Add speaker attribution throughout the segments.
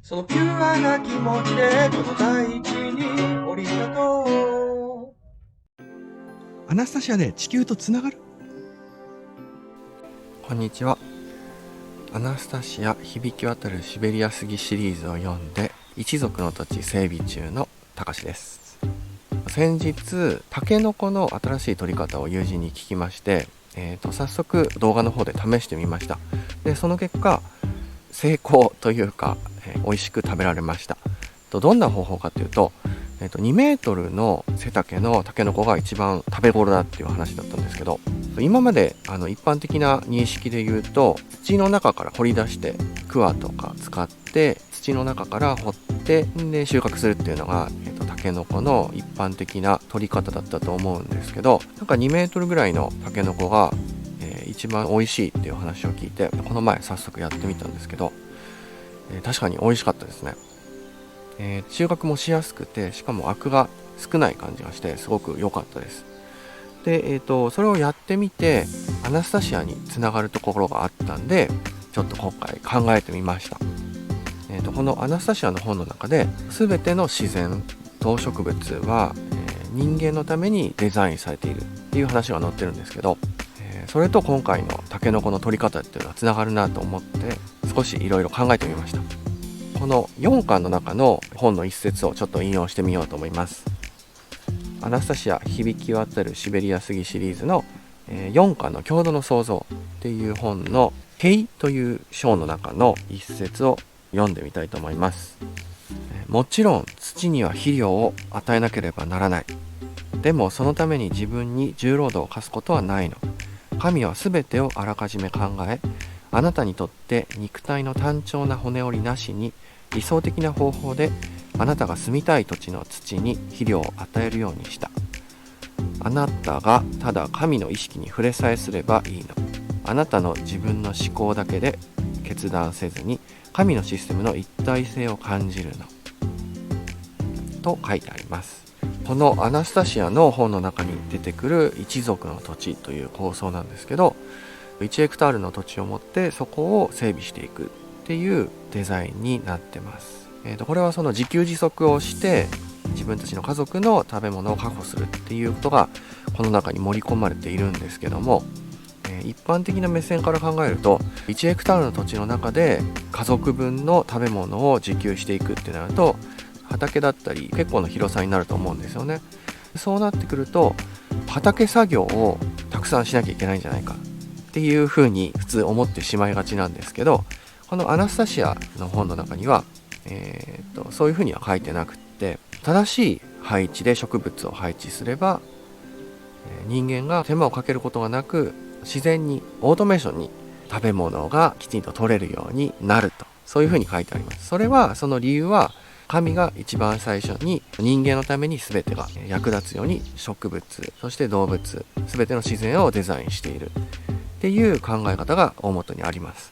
Speaker 1: そのピュアな気持ちでこの大地に降り立と
Speaker 2: アナスタシアで地球とつながる。
Speaker 3: こんにちは。アナスタシア響き渡るシベリア杉シリーズを読んで一族の土地整備中のたかしです。先日タケノコの新しい取り方を友人に聞きまして、早速動画の方で試してみました。でその結果成功というか、美味しく食べられました。どんな方法かというと、2メートルの背丈のタケノコが一番食べ頃だっていう話だったんですけど、今まで一般的な認識で言うと土の中から掘り出してクワとか使って土の中から掘ってで収穫するっていうのが、タケノコの一般的な取り方だったと思うんですけど、なんか2メートルぐらいのタケノコが、一番美味しいっていう話を聞いてこの前早速やってみたんですけど、確かに美味しかったですね。収穫もしやすくて、しかもアクが少ない感じがしてすごく良かったです。で、それをやってみてアナスタシアにつながるところがあったんで、ちょっと今回考えてみました。このアナスタシアの本の中で全ての自然動植物は、人間のためにデザインされているっていう話が載ってるんですけど、それと今回のタケノコの取り方っていうのはつながるなと思って少しいろいろ考えてみました。この4巻の中の本の一節をちょっと引用してみようと思います。アナスタシア響き渡るシベリア杉シリーズの4巻の郷土の創造っていう本の塀という章の中の一節を読んでみたいと思います。もちろん土には肥料を与えなければならない。でもそのために自分に重労働を課すことはないの。神は全てをあらかじめ考え、あなたにとって肉体の単調な骨折りなしに理想的な方法であなたが住みたい土地の土に肥料を与えるようにした。あなたがただ神の意識に触れさえすればいいの。あなたの自分の思考だけで決断せずに神のシステムの一体性を感じるのと書いてあります。このアナスタシアの本の中に出てくる一族の土地という構想なんですけど、1ヘクタールの土地を持ってそこを整備していくっていうデザインになってます。これはその自給自足をして自分たちの家族の食べ物を確保するっていうことがこの中に盛り込まれているんですけども、一般的な目線から考えると1ヘクタールの土地の中で家族分の食べ物を自給していくってなると畑だったり結構な広さになると思うんですよね。そうなってくると畑作業をたくさんしなきゃいけないんじゃないかっていうふうに普通思ってしまいがちなんですけど、このアナスタシアの本の中には、そういうふうには書いてなくって、正しい配置で植物を配置すれば、人間が手間をかけることがなく自然にオートメーションに食べ物がきちんと取れるようになると、そういうふうに書いてあります。その理由は神が一番最初に人間のために全てが役立つように植物そして動物全ての自然をデザインしているっていう考え方が大元にあります。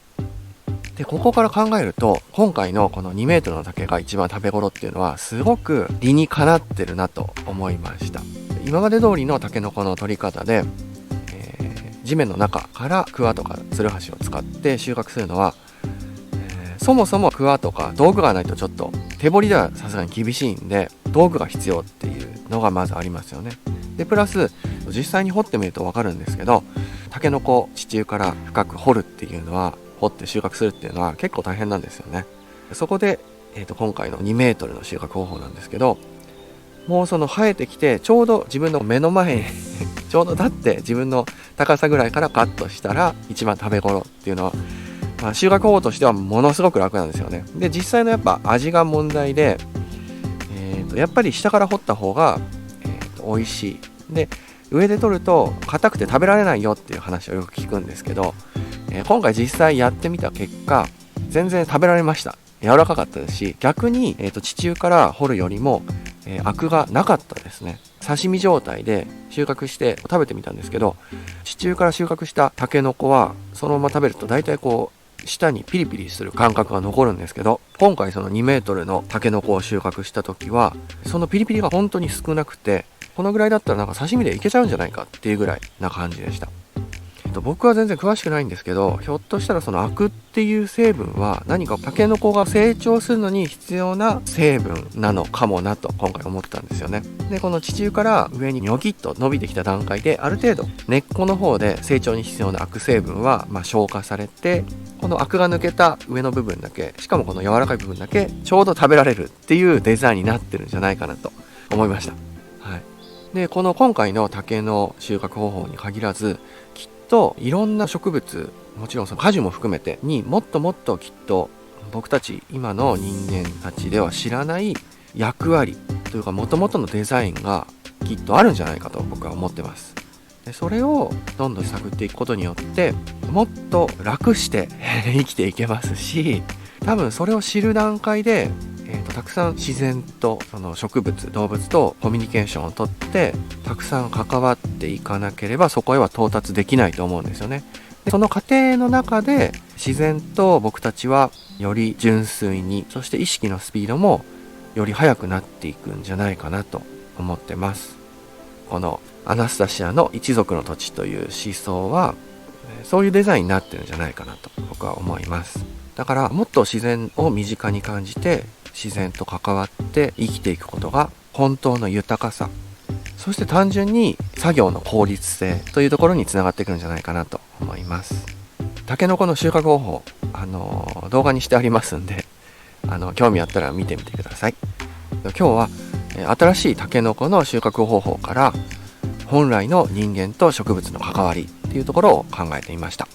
Speaker 3: でここから考えると今回のこの2メートルの竹が一番食べ頃っていうのはすごく理にかなってるなと思いました。今まで通りのタケノコの取り方で、地面の中からクワとかツルハシを使って収穫するのは、そもそもクワとか道具がないとちょっと手掘りではさすがに厳しいんで道具が必要っていうのがまずありますよね。でプラス実際に掘ってみると分かるんですけど、タケノコ地中から深く掘るっていうのは掘って収穫するっていうのは結構大変なんですよね。そこで、今回の2メートルの収穫方法なんですけど、もうその生えてきてちょうど自分の目の前にちょうど立って自分の高さぐらいからカットしたら一番食べ頃っていうのは、収穫方法としてはものすごく楽なんですよね。で実際のやっぱ味が問題で、やっぱり下から掘った方が、美味しい。で上で取ると硬くて食べられないよっていう話をよく聞くんですけど、今回実際やってみた結果全然食べられました。柔らかかったですし、逆に、地中から掘るよりも、アクがなかったですね。刺身状態で収穫して食べてみたんですけど、地中から収穫したタケノコはそのまま食べると大体こう舌にピリピリする感覚が残るんですけど、今回その2メートルのタケノコを収穫した時はそのピリピリが本当に少なくて、このぐらいだったらなんか刺身でいけちゃうんじゃないかっていうぐらいな感じでした。僕は全然詳しくないんですけど、ひょっとしたらそのアクっていう成分は何かタケノコが成長するのに必要な成分なのかもなと今回思ったんですよね。で、この地中から上にニョキッと伸びてきた段階で、ある程度根っこの方で成長に必要なアク成分は消化されて、このアクが抜けた上の部分だけ、しかもこの柔らかい部分だけちょうど食べられるっていうデザインになってるんじゃないかなと思いました。はい。で、この今回の竹の収穫方法に限らず、きっといろんな植物、もちろんその果樹も含めてにもっともっときっと僕たち今の人間たちでは知らない役割というか元々のデザインがきっとあるんじゃないかと僕は思ってます。で、それをどんどん探っていくことによってもっと楽して生きていけますし、多分それを知る段階でたくさん自然とその植物動物とコミュニケーションをとってたくさん関わっていかなければそこへは到達できないと思うんですよね。で、その過程の中で自然と僕たちはより純粋に、そして意識のスピードもより速くなっていくんじゃないかなと思ってます。このアナスタシアの一族の土地という思想はそういうデザインになってるんじゃないかなと僕は思います。だからもっと自然を身近に感じて自然と関わって生きていくことが本当の豊かさ、そして単純に作業の効率性というところにつながってくるんじゃないかなと思います。タケノコの収穫方法、動画にしてありますんで、興味あったら見てみてください。今日は新しいタケノコの収穫方法から本来の人間と植物の関わりっていうところを考えてみました。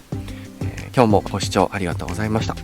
Speaker 3: 今日もご視聴ありがとうございました。